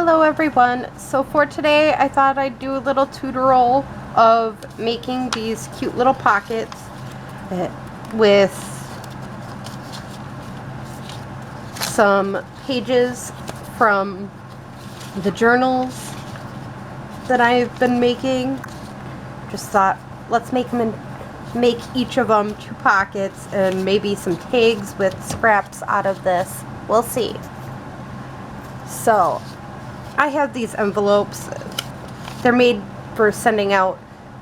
Hello everyone. So for today I thought I'd do a little tutorial of making these cute little pockets with some pages from the journals that I've been making. Just thought let's make each of them 2 pockets and maybe some tags with scraps out of this. We'll see. So I have these envelopes. They're made for sending out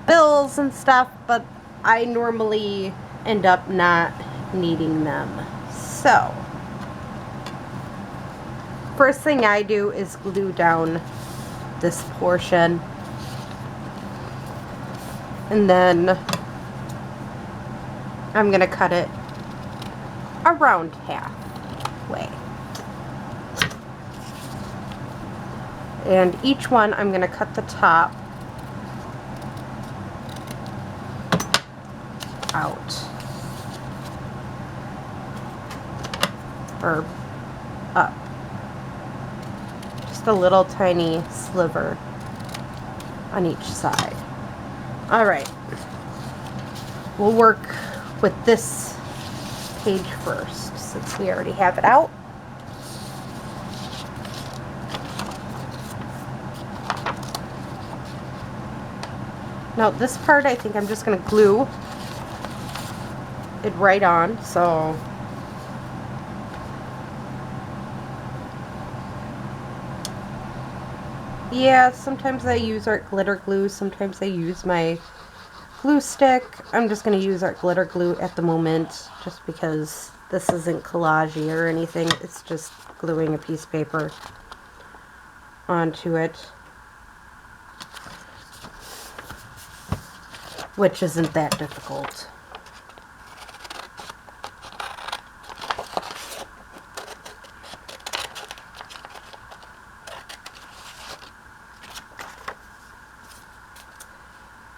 bills and stuff, but I normally end up not needing them. So first thing I do is glue down this portion, and then I'm gonna cut it around halfway. And each one I'm going to cut the top out, or up, just a little tiny sliver on each side. Alright, we'll work with this page first since we already have it out. Now this part I think I'm just going to glue it right on, so yeah, sometimes I use art glitter glue, sometimes I use my glue stick. I'm just going to use art glitter glue at the moment just because this isn't collage-y or anything, it's just gluing a piece of paper onto it, which isn't that difficult.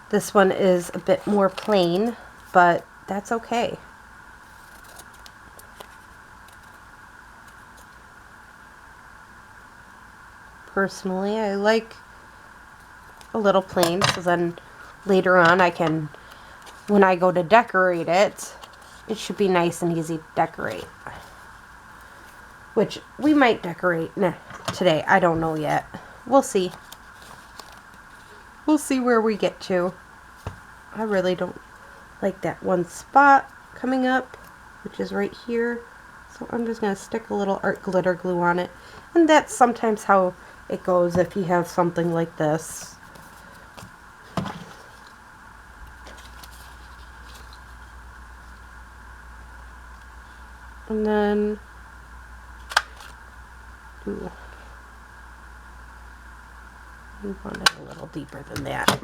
This one is a bit more plain, but that's okay. Personally, I like a little plain, so then later on I can, when I go to decorate it, it should be nice and easy to decorate. Which we might decorate today. I don't know yet. We'll see. We'll see where we get to. I really don't like that one spot coming up, which is right here. So I'm just going to stick a little art glitter glue on it. And that's sometimes how it goes if you have something like this. And then, ooh, we want it a little deeper than that.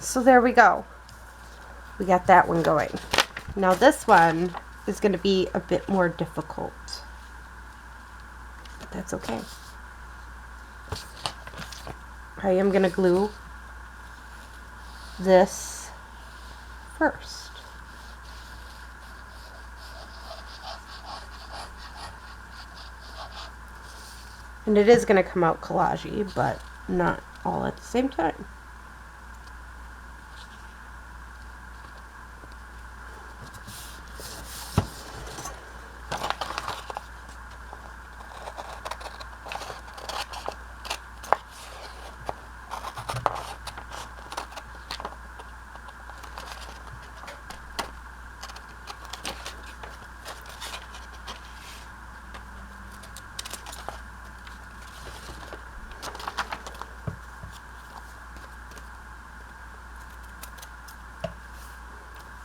So there we go. We got that one going. Now this one is going to be a bit more difficult. But that's okay. I am going to glue this first. And it is going to come out collage-y, but not all at the same time.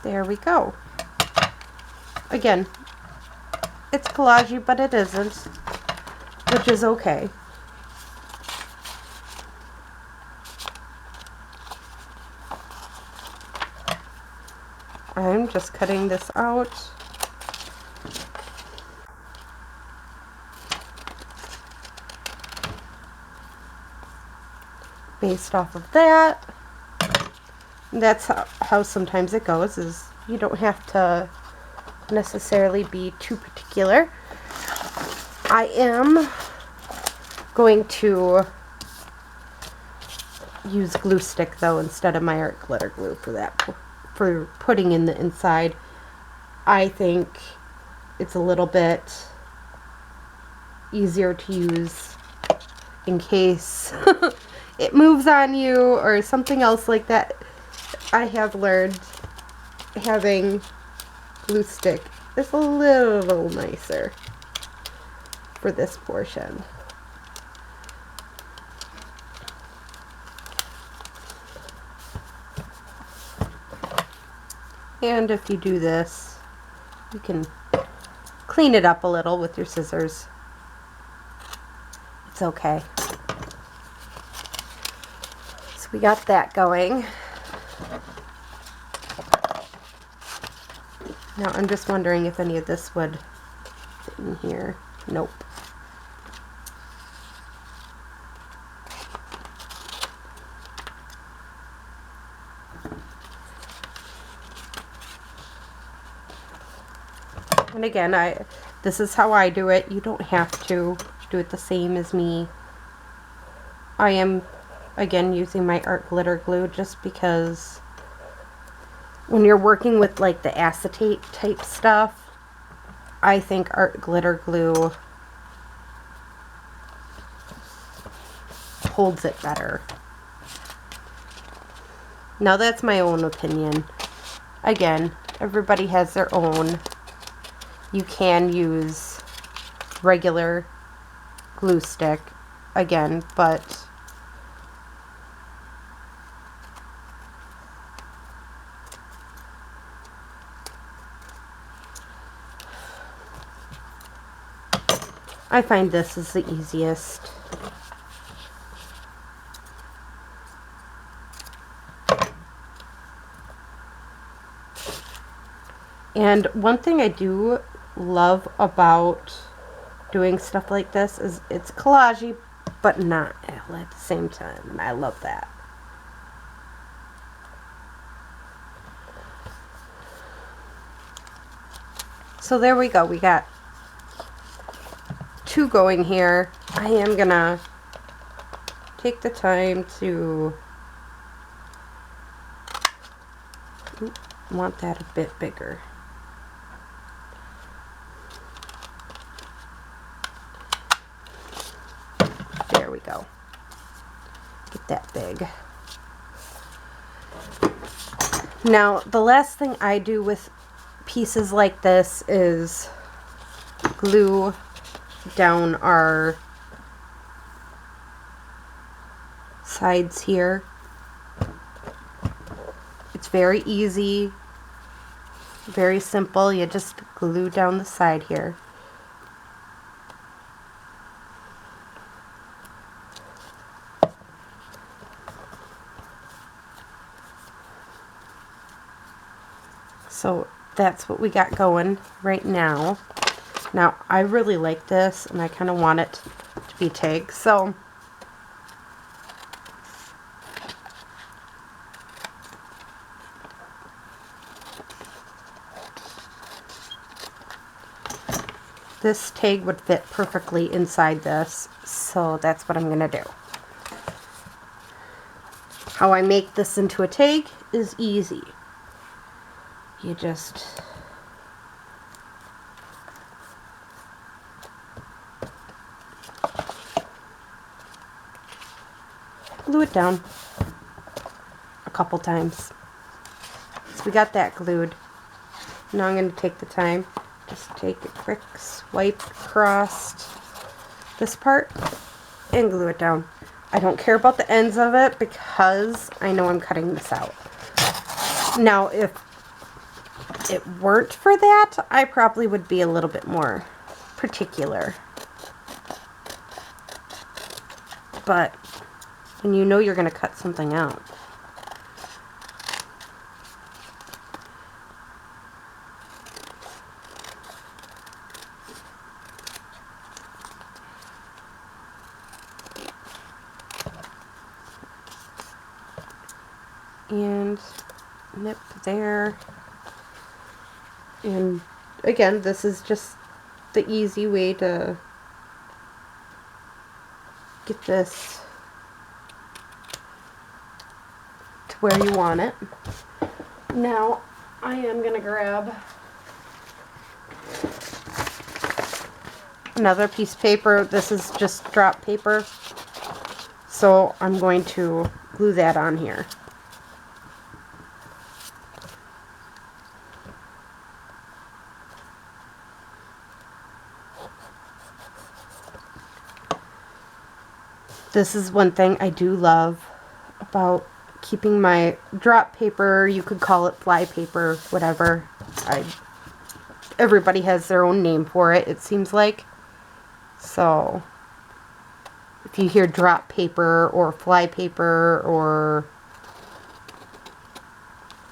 There we go. Again, it's collage-y, but it isn't, which is okay. I'm just cutting this out. Based off of that. That's how sometimes it goes, is you don't have to necessarily be too particular. I am going to use glue stick though instead of my art glitter glue for that, for putting in the inside. I think it's a little bit easier to use in case it moves on you or something else like that. I have learned having glue stick is a little nicer for this portion. And if you do this, you can clean it up a little with your scissors. It's okay. So we got that going. Now I'm just wondering if any of this would fit in here. Nope. And again, this is how I do it. You don't have to do it the same as me. I am, again, using my art glitter glue just because when you're working with like the acetate type stuff, I think art glitter glue holds it better. Now that's my own opinion. Again, everybody has their own. You can use regular glue stick again, but I find this is the easiest. And one thing I do love about doing stuff like this is it's collagey, but not at the same time. And I love that. So there we go. We got two going here. I am gonna take the time to want that a bit bigger. There we go. Get that big. Now, the last thing I do with pieces like this is glue down our sides here. It's very easy, very simple. You just glue down the side here. So that's what we got going right now. Now I really like this and I kind of want it to be tagged, so this tag would fit perfectly inside this, so that's what I'm gonna do. How I make this into a tag is easy. You just glue it down a couple times. So we got that glued. Now I'm going to take the time, just take a quick swipe across this part and glue it down. I don't care about the ends of it because I know I'm cutting this out. Now if it weren't for that, I probably would be a little bit more particular. But when you know you're going to cut something out, and nip there. And again, this is just the easy way to get this to where you want it. Now I am going to grab another piece of paper. This is just drop paper. So I'm going to glue that on here. This is one thing I do love about keeping my drop paper. You could call it fly paper, whatever. Everybody has their own name for it, it seems like. So if you hear drop paper or fly paper or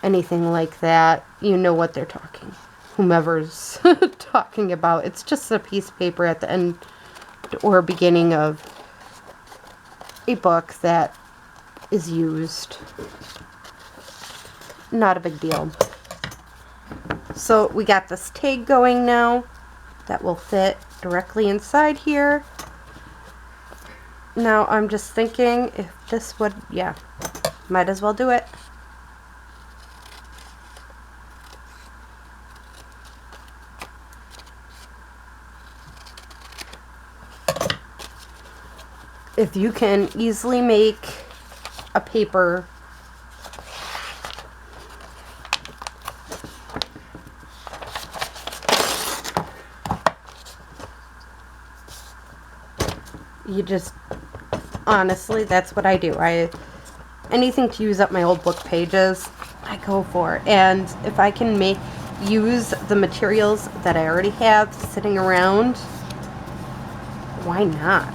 anything like that, you know what they're talking. Whomever's talking about. It's just a piece of paper at the end or beginning of a book that is used. Not a big deal. So we got this tag going now that will fit directly inside here. Now I'm just thinking if this would, yeah, might as well do it. If you can easily make a paper you just, honestly, that's what I do. Anything to use up my old book pages, I go for. And if I can use the materials that I already have sitting around, why not?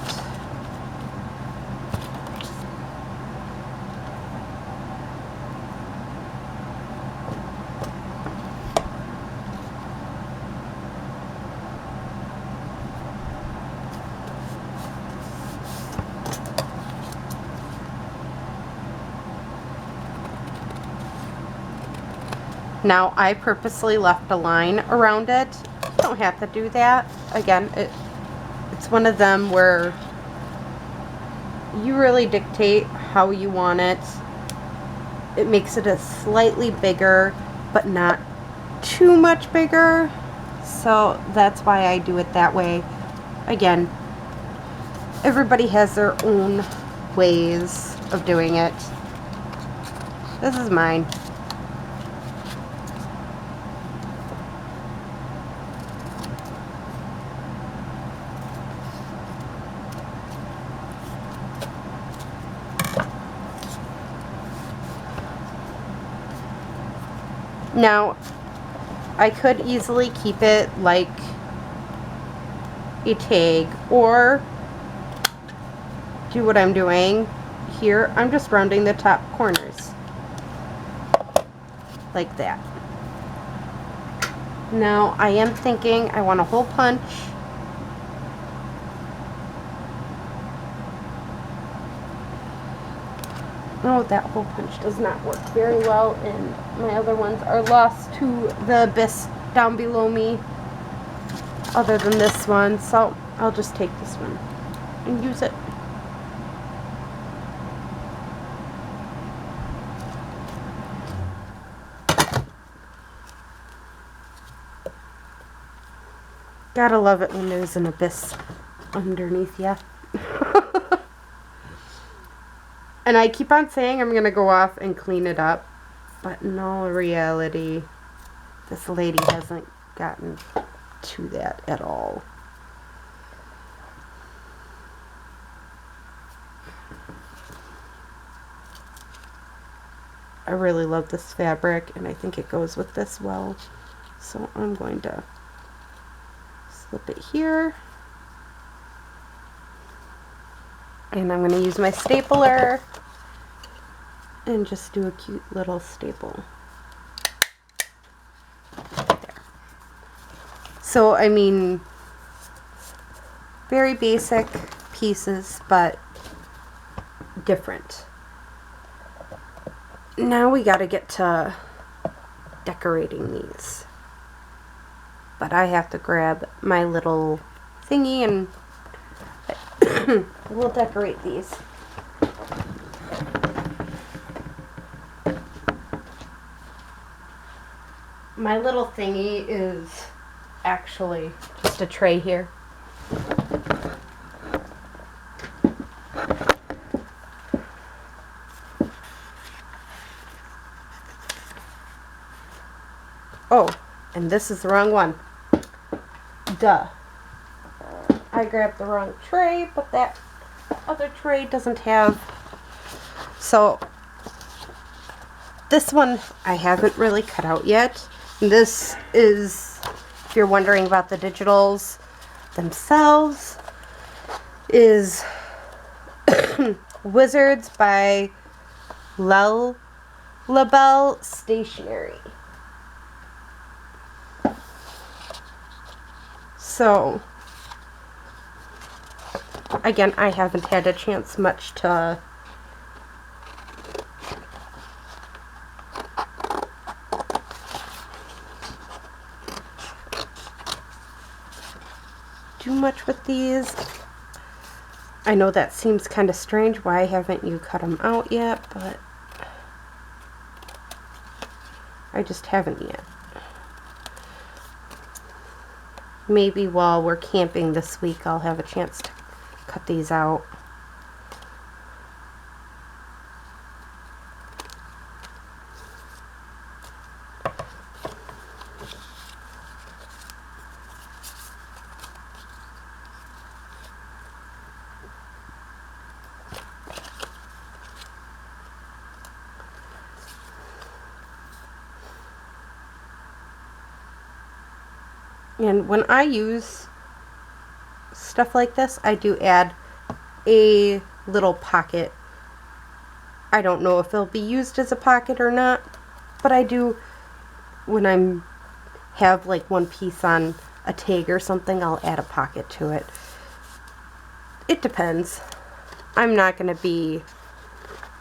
Now, I purposely left a line around it. You don't have to do that. Again, it's one of them where you really dictate how you want it. It makes it a slightly bigger, but not too much bigger. So that's why I do it that way. Again, everybody has their own ways of doing it. This is mine. Now, I could easily keep it like a tag, or do what I'm doing here. I'm just rounding the top corners like that. Now, I am thinking I want a hole punch. Oh, that hole punch does not work very well, and my other ones are lost to the abyss down below me, other than this one, so I'll just take this one and use it. Gotta love it when there's an abyss underneath you. And I keep on saying I'm going to go off and clean it up, but in all reality, this lady hasn't gotten to that at all. I really love this fabric, and I think it goes with this well. So I'm going to slip it here. And I'm going to use my stapler and just do a cute little staple. There. So, I mean, very basic pieces, but different. Now we got to get to decorating these. But I have to grab my little thingy and we'll decorate these. My little thingy is actually just a tray here. Oh, and this is the wrong one. Duh. I grabbed the wrong tray, but that other tray doesn't have. So, this one I haven't really cut out yet. This is, if you're wondering about the digitals themselves, is Wizards by LaBelle Stationery. So, again, I haven't had a chance much to do much with these. I know that seems kind of strange. Why haven't you cut them out yet? But I just haven't yet. Maybe while we're camping this week, I'll have a chance to cut these out. And when I use stuff like this, I do add a little pocket. I don't know if it'll be used as a pocket or not, but I do, when I'm have like one piece on a tag or something, I'll add a pocket to it. It depends. I'm not going to be,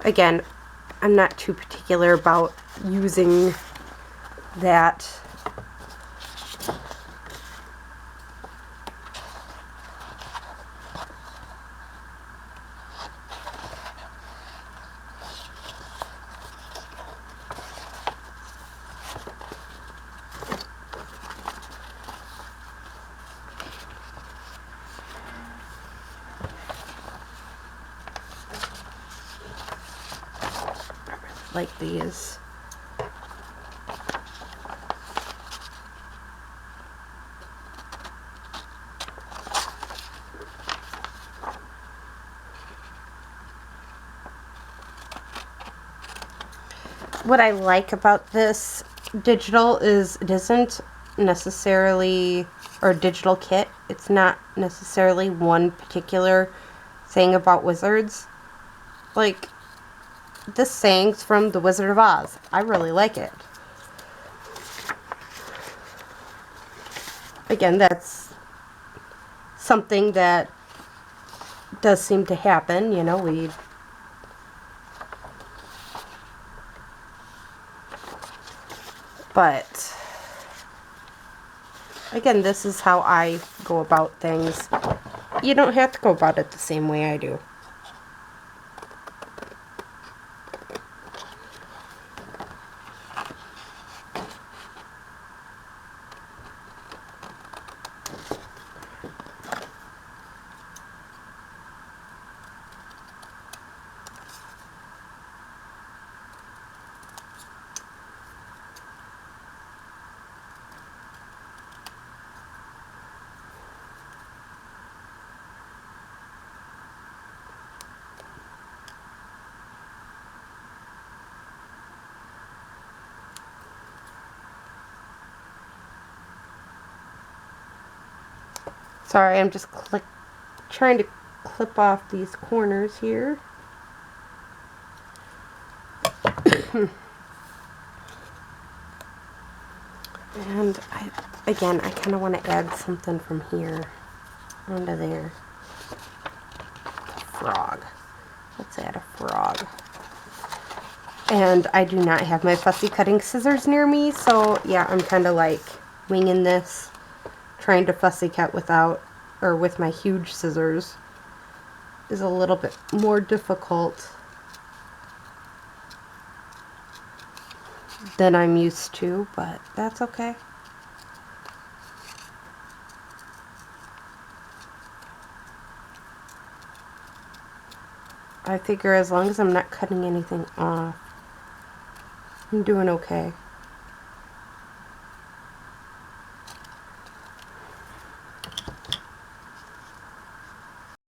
again, I'm not too particular about using that. Like these. What I like about this digital is it isn't necessarily, or digital kit, it's not necessarily one particular thing about Wizards. Like, this saying's from The Wizard of Oz. I really like it. Again, that's something that does seem to happen, you know, but again, this is how I go about things. You don't have to go about it the same way I do. Sorry, I'm just trying to clip off these corners here. And again, I kind of want to add something from here onto there. Frog. Let's add a frog. And I do not have my fussy cutting scissors near me, so yeah, I'm kind of like winging this, trying to fussy cut without, or with my huge scissors. is a little bit more difficult than I'm used to, but that's okay. I figure as long as I'm not cutting anything off, I'm doing okay.